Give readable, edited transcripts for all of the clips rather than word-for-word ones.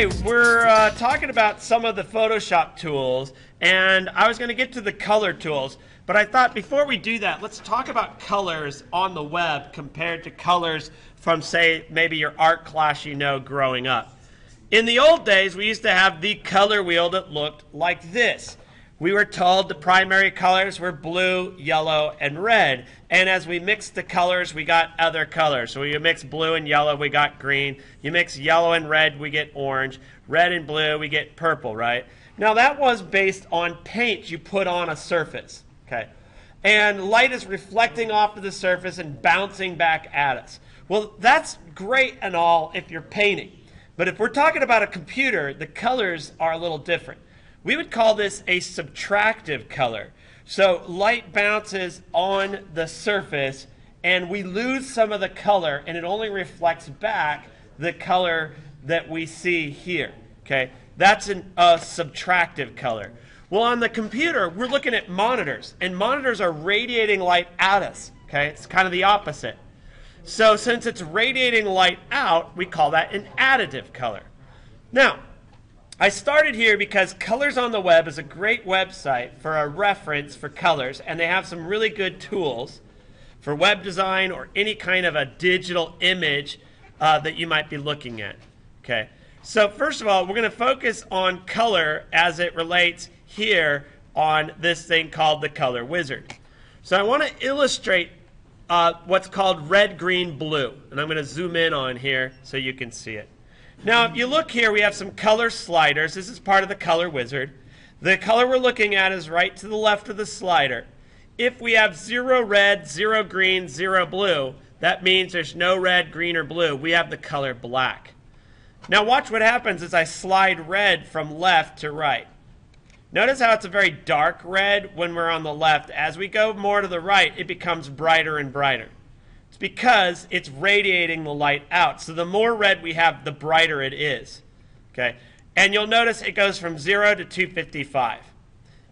Okay, we're talking about some of the Photoshop tools, and I was going to get to the color tools, but I thought before we do that, let's talk about colors on the web compared to colors from, say, maybe your art class you know growing up. In the old days, we used to have the color wheel that looked like this. We were told the primary colors were blue, yellow, and red. And as we mixed the colors, we got other colors. So you mix blue and yellow, we got green. You mix yellow and red, we get orange. Red and blue, we get purple, right? Now that was based on paint you put on a surface, okay? And light is reflecting off of the surface and bouncing back at us. Well, that's great and all if you're painting. But if we're talking about a computer, the colors are a little different. We would call this a subtractive color. So light bounces on the surface and we lose some of the color and it only reflects back the color that we see here. Okay, that's a subtractive color. Well, on the computer, we're looking at monitors, and monitors are radiating light at us. Okay, it's kind of the opposite. So since it's radiating light out, we call that an additive color. Now, I started here because Colors on the Web is a great website for a reference for colors, and they have some really good tools for web design or any kind of a digital image that you might be looking at. Okay, so first of all, we're going to focus on color as it relates here on this thing called the Color Wizard. So I want to illustrate what's called red, green, blue, and I'm going to zoom in on here so you can see it. Now, if you look here, we have some color sliders. This is part of the Color Wizard. The color we're looking at is right to the left of the slider. If we have 0 red, 0 green, 0 blue, that means there's no red, green, or blue. We have the color black. Now, watch what happens as I slide red from left to right. Notice how it's a very dark red when we're on the left. As we go more to the right, it becomes brighter and brighter. It's because it's radiating the light out. So the more red we have, the brighter it is. Okay? And you'll notice it goes from 0 to 255.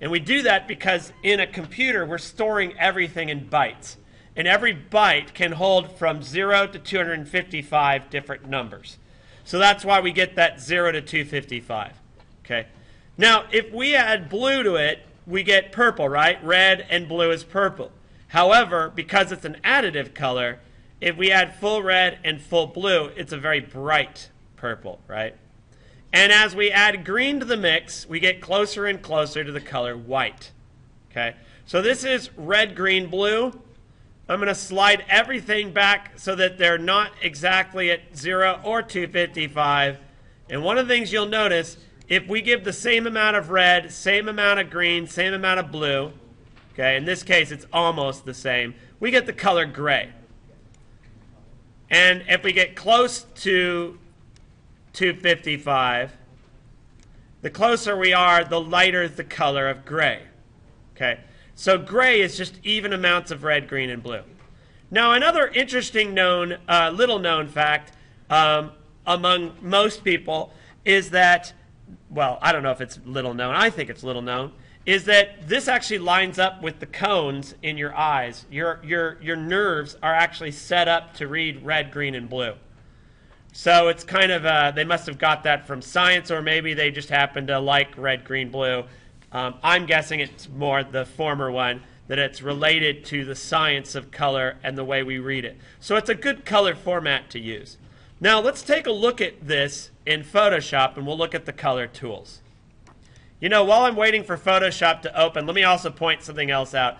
And we do that because in a computer, we're storing everything in bytes. And every byte can hold from 0 to 255 different numbers. So that's why we get that 0 to 255. Okay? Now, if we add blue to it, we get purple, right? Red and blue is purple. However, because it's an additive color, if we add full red and full blue, it's a very bright purple, right? And as we add green to the mix, we get closer and closer to the color white. Okay? So this is red, green, blue. I'm going to slide everything back so that they're not exactly at 0 or 255. And one of the things you'll notice, if we give the same amount of red, same amount of green, same amount of blue, okay, in this case, it's almost the same. We get the color gray. And if we get close to 255, the closer we are, the lighter the color of gray. Okay, so gray is just even amounts of red, green, and blue. Now, another interesting little known fact among most people is that, well, I don't know if it's little known. I think it's little known. Is that this actually lines up with the cones in your eyes. Your nerves are actually set up to read red, green, and blue. So it's kind of, they must have got that from science, or maybe they just happen to like red, green, blue. I'm guessing it's more the former one, that it's related to the science of color and the way we read it. So it's a good color format to use. Now let's take a look at this in Photoshop, and we'll look at the color tools. You know, while I'm waiting for Photoshop to open, let me also point something else out.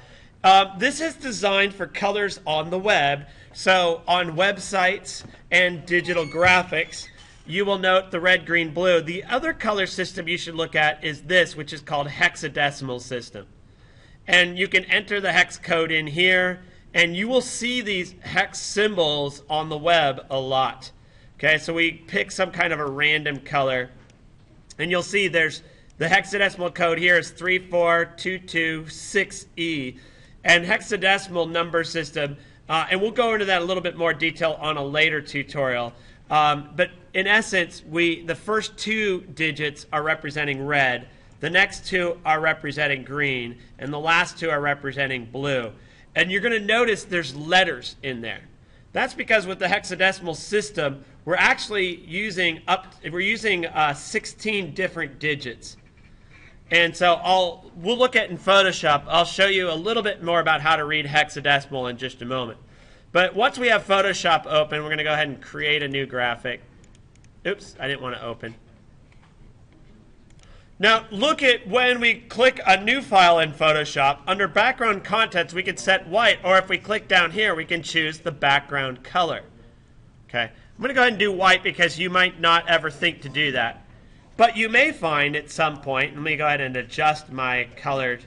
This is designed for colors on the web. So on websites and digital graphics, you will note the red, green, blue. The other color system you should look at is this, which is called Hexadecimal System. And you can enter the hex code in here, and you will see these hex symbols on the web a lot. Okay, so we pick some kind of a random color, and you'll see there's the hexadecimal code here is 34226E, and hexadecimal number system, and we'll go into that a little bit more detail on a later tutorial. But in essence, the first 2 digits are representing red, the next 2 are representing green, and the last 2 are representing blue. And you're going to notice there's letters in there. That's because with the hexadecimal system, we're actually using 16 different digits. And so we'll look at in Photoshop. I'll show you a little bit more about how to read hexadecimal in just a moment. But once we have Photoshop open, we're going to go ahead and create a new graphic. Oops, I didn't want to open. Now look at when we click a new file in Photoshop. Under background contents, we can set white, or if we click down here, we can choose the background color. Okay, I'm going to go ahead and do white because you might not ever think to do that. But you may find at some point, let me go ahead and adjust my colored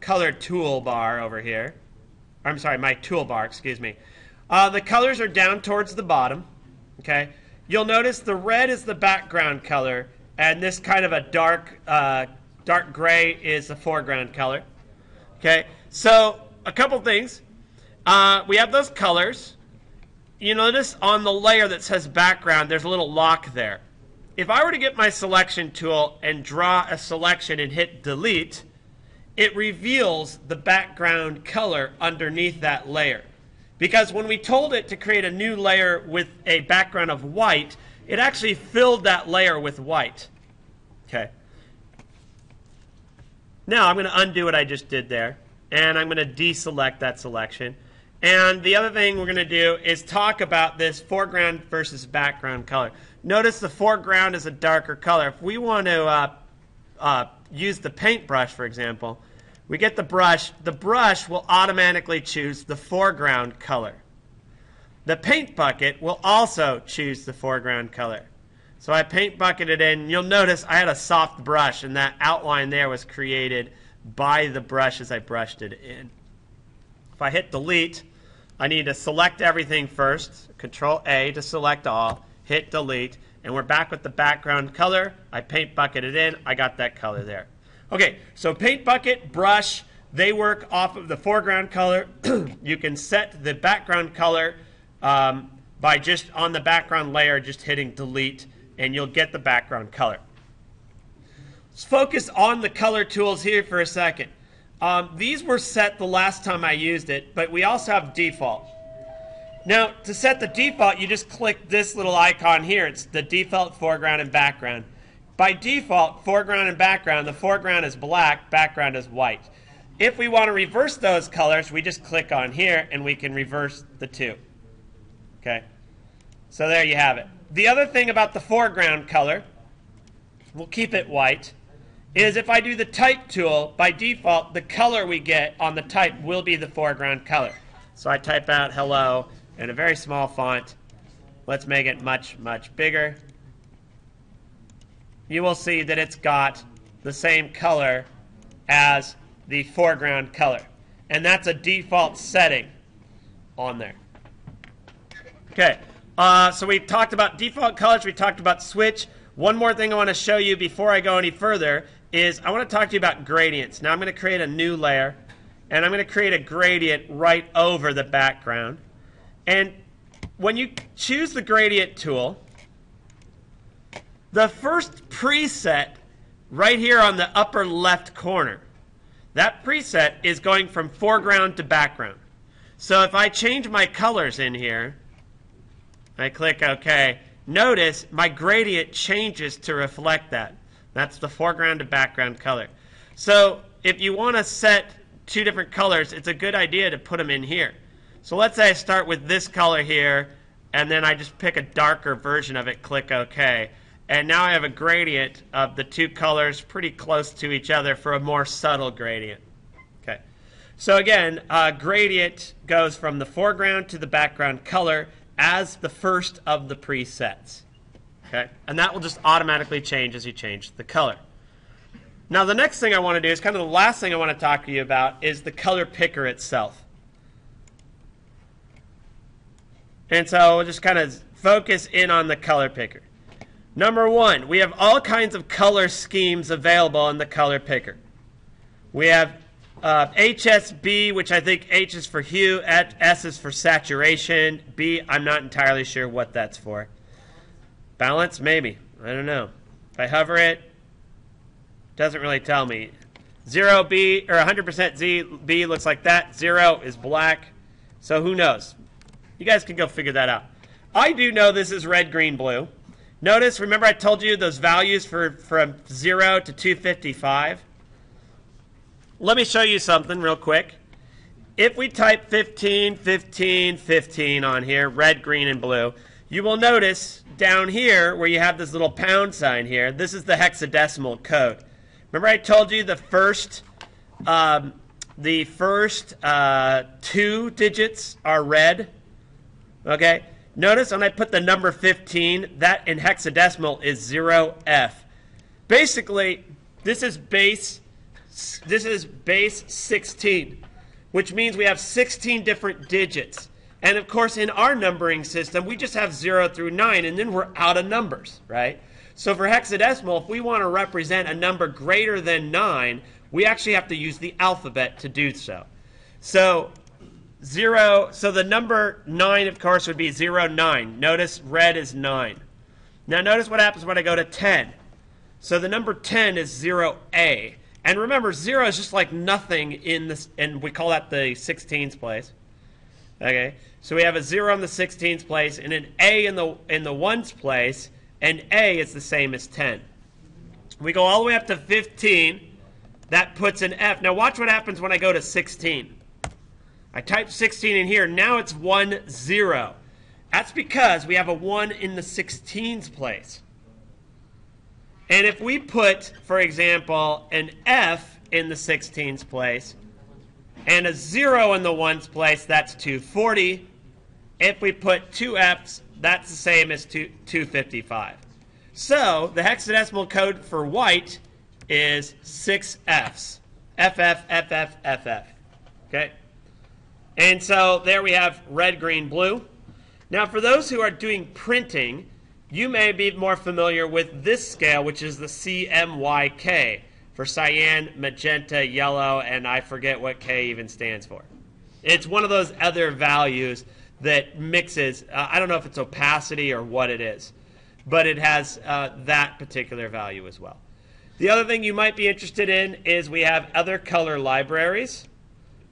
toolbar over here. I'm sorry, my toolbar, excuse me. The colors are down towards the bottom. Okay, you'll notice the red is the background color, and this kind of a dark gray is the foreground color. Okay, so a couple things. We have those colors. You notice on the layer that says background, there's a little lock there. If I were to get my selection tool and draw a selection and hit delete, it reveals the background color underneath that layer. Because when we told it to create a new layer with a background of white, it actually filled that layer with white. Okay. Now I'm going to undo what I just did there, and I'm going to deselect that selection. And the other thing we're going to do is talk about this foreground versus background color. Notice the foreground is a darker color. If we want to use the paintbrush, for example, we get the brush will automatically choose the foreground color. The paint bucket will also choose the foreground color. So I paint bucketed in. You'll notice I had a soft brush, and that outline there was created by the brush as I brushed it in. If I hit delete, I need to select everything first. Control A to select all. Hit delete, and we're back with the background color. I paint bucketed in. I got that color there. Okay, so paint bucket, brush, they work off of the foreground color. You can set the background color by just on the background layer, just hitting delete, and you'll get the background color. Let's focus on the color tools here for a second. These were set the last time I used it, but we also have default. Now, to set the default, you just click this little icon here. It's the default foreground and background. By default, foreground and background, the foreground is black, background is white. If we want to reverse those colors, we just click on here, and we can reverse the two. Okay, so there you have it. The other thing about the foreground color, we'll keep it white, is if I do the type tool, by default, the color we get on the type will be the foreground color. So I type out hello in a very small font. Let's make it much, much bigger. You will see that it's got the same color as the foreground color. And that's a default setting on there. Okay, so we talked about default colors, we talked about switch. One more thing I want to show you before I go any further is I want to talk to you about gradients. Now I'm going to create a new layer, and I'm going to create a gradient right over the background. And when you choose the gradient tool, the first preset right here on the upper left corner, that preset is going from foreground to background. So if I change my colors in here, I click OK, notice my gradient changes to reflect that. That's the foreground to background color. So if you want to set two different colors, it's a good idea to put them in here. So let's say I start with this color here, and then I just pick a darker version of it, click OK. And now I have a gradient of the two colors pretty close to each other for a more subtle gradient. Okay. So again, gradient goes from the foreground to the background color as the first of the presets. Okay? And that will just automatically change as you change the color. Now the next thing I want to do is kind of the last thing I want to talk to you about is the color picker itself. And so we'll just kind of focus in on the color picker. Number one, we have all kinds of color schemes available in the color picker. We have HSB, which I think H is for hue, S is for saturation, B, I'm not entirely sure what that's for. Balance, maybe. I don't know. If I hover it, doesn't really tell me. 0B or 100% ZB looks like that. 0 is black. So who knows? You guys can go figure that out. I do know this is red, green, blue. Notice, remember I told you those values from 0 to 255? Let me show you something real quick. If we type 15, 15, 15 on here, red, green, and blue, you will notice down here where you have this little pound sign here, this is the hexadecimal code. Remember I told you the first 2 digits are red? Okay? Notice when I put the number 15, that in hexadecimal is 0F. Basically, this is base 16, which means we have 16 different digits. And of course, in our numbering system, we just have 0 through 9, and then we're out of numbers, right? So for hexadecimal, if we want to represent a number greater than 9, we actually have to use the alphabet to do so. So the number 9, of course, would be 0, 9. Notice red is 9. Now notice what happens when I go to 10. So the number 10 is 0A. And remember, 0 is just like nothing in this, and we call that the 16th place. Okay, so we have a 0 in the 16th place and an A in the ones place, and A is the same as 10. We go all the way up to 15. That puts an F. Now watch what happens when I go to 16. I type 16 in here. Now it's 1, 0. That's because we have a 1 in the 16th place. And if we put, for example, an F in the 16th place and a 0 in the ones place, that's 240. If we put 2 Fs, that's the same as 255. So the hexadecimal code for white is 6 Fs. FF, FF, FF. Okay? And so there we have red, green, blue. Now for those who are doing printing, you may be more familiar with this scale, which is the Cmyk, for cyan, magenta, yellow, and I forget what K even stands for. It's one of those other values that mixes, I don't know if it's opacity or what it is, but it has that particular value as well. The other thing you might be interested in is we have other color libraries.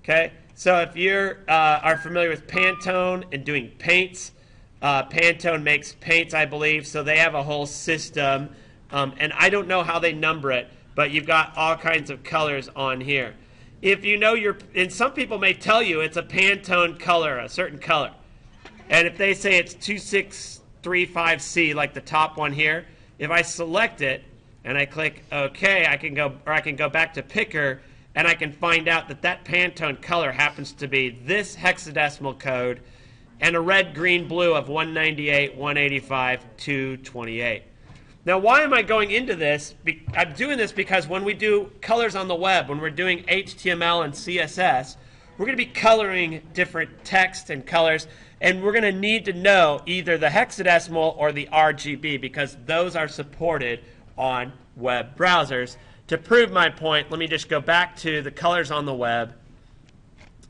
Okay, so if you are familiar with Pantone and doing paints, Pantone makes paints, I believe, so they have a whole system, and I don't know how they number it, but you've got all kinds of colors on here. If you know and some people may tell you it's a Pantone color, a certain color, and if they say it's 2635C, like the top one here, if I select it and I click OK, I can go back to Picker, and I can find out that that Pantone color happens to be this hexadecimal code and a red, green, blue of 198, 185, 228. Now, why am I going into this? I'm doing this because when we do colors on the web, when we're doing HTML and CSS, we're going to be coloring different text and colors, and we're going to need to know either the hexadecimal or the RGB because those are supported on web browsers. To prove my point, let me just go back to the colors on the web,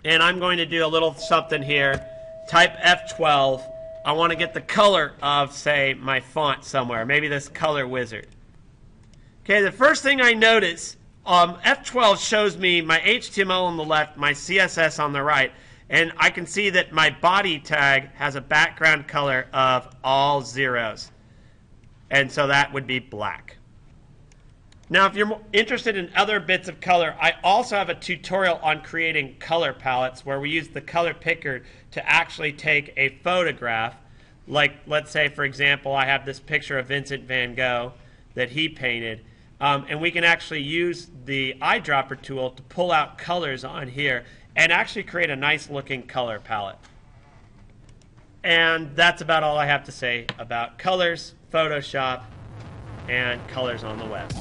and I'm going to do a little something here. Type F12. I want to get the color of, say, my font somewhere, maybe this color wizard. Okay, the first thing I notice, F12 shows me my HTML on the left, my CSS on the right, and I can see that my body tag has a background color of all zeros, and so that would be black. Now, if you're interested in other bits of color, I also have a tutorial on creating color palettes where we use the color picker to actually take a photograph. Like, let's say, for example, I have this picture of Vincent van Gogh that he painted. And we can actually use the eyedropper tool to pull out colors on here and actually create a nice looking color palette. And that's about all I have to say about colors, Photoshop, and colors on the web.